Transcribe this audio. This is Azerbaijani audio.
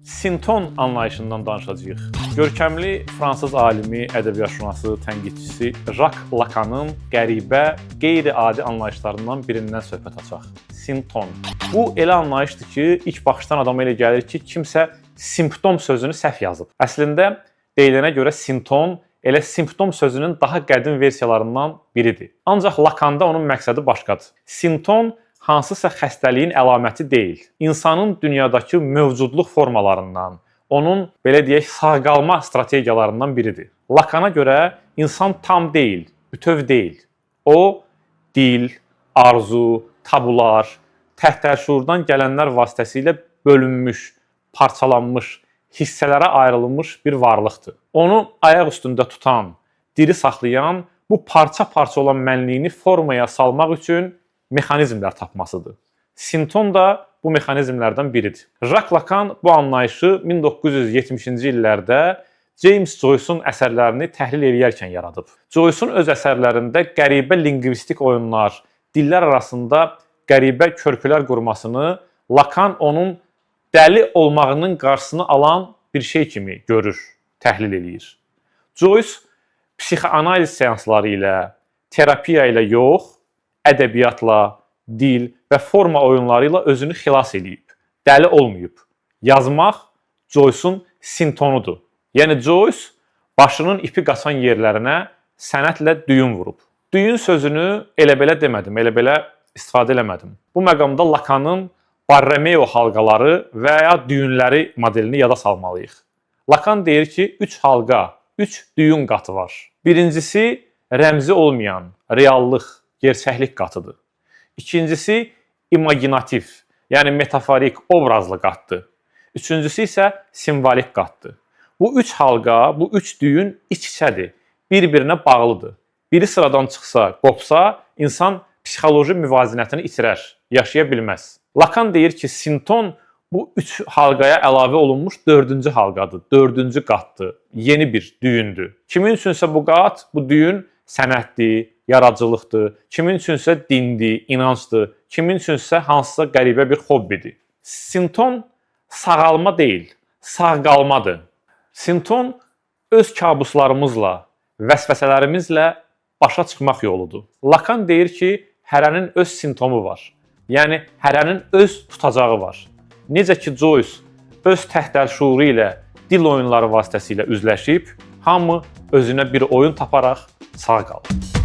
Sinton anlayışından danışacağıq. Görkəmli Fransız alimi, ədəbiyyatşünası, tənqidçisi Jacques Lacanın qəribə, qeyri-adi anlayışlarından birindən söhbət açaq. Sinton. Bu elə anlayışdır ki, ilk baxışdan adama elə gəlir ki, kimsə simptom sözünü səhv yazıb. Əslində deyilənə görə sinton elə simptom sözünün daha qədim versiyalarından biridir. Ancaq Lacanda onun məqsədi başqadır. Sinton hansısa xəstəliyin əlaməti deyil. İnsanın dünyadakı mövcudluq formalarından, onun belə deyək, sağ qalma strategiyalarından biridir. Lacana görə insan tam deyil, bütöv deyil. O, dil, arzu, tabular, təhtərşuurdan gələnlər vasitəsilə bölünmüş, parçalanmış, hissələrə ayrılmış bir varlıqdır. Onu ayaq üstündə tutan, diri saxlayan, bu parça-parça olan mənliyini formaya salmaq üçün mexanizmlər tapmasıdır. Sinton da bu mexanizmlərdən biridir. Jacques Lacan bu anlayışı 1970-ci illərdə James Joyce'un əsərlərini təhlil edərkən yaradıb. Joyce'un öz əsərlərində qəribə lingvistik oyunlar, dillər arasında qəribə körpülər qurmasını Lacan onun dəli olmağının qarşısını alan bir şey kimi görür, təhlil edir. Joyce psixoanaliz seansları ilə, terapiya ilə yox, ədəbiyyatla, dil və forma oyunları ilə özünü xilas edib. Dəli olmayıb. Yazmaq Joyce'un sintonudur. Yəni Joyce başının ipi qaçan yerlərinə sənətlə düyün vurub. Düyün sözünü elə-belə demədim, elə-belə istifadə eləmədim. Bu məqamda Lacanın Borromeo halqaları və ya düyünləri modelini yada salmalıyıq. Lacan deyir ki, 3 halqa, 3 düyün qatı var. Birincisi rəmzi olmayan, reallıq, gerçəklik qatıdır. İkincisi imaginativ, yəni metaforik, obrazlı qatdır. Üçüncüsü isə simvolik qatdır. Bu 3 halqa, bu 3 düyün iç-içədir, bir-birinə bağlıdır. Biri sıradan çıxsa, qopsa, insan psixoloji müvazinətini itirər, yaşaya bilməz. Lacan deyir ki, sinton bu 3 halqaya əlavə olunmuş 4-cü halqadır, 4-cü qatdır, yeni bir düyündür. Kimin üçünsə bu qat, bu düyün sənətdir, yaradıcılıqdır, kimin üçünsə dindir, inancdır, kimin üçünsə hansısa qəribə bir hobbidir. Sinton sağalma deyil, sağ qalmadır. Sinton öz kabuslarımızla, vəsvəsələrimizlə başa çıxmaq yoludur. Lacan deyir ki, hərənin öz sintomu var. Yəni, hərənin öz tutacağı var. Necə ki, Joyce öz təhtərşuuru ilə, dil oyunları vasitəsilə üzləşib, hamı özünə bir oyun taparaq sağ qalır.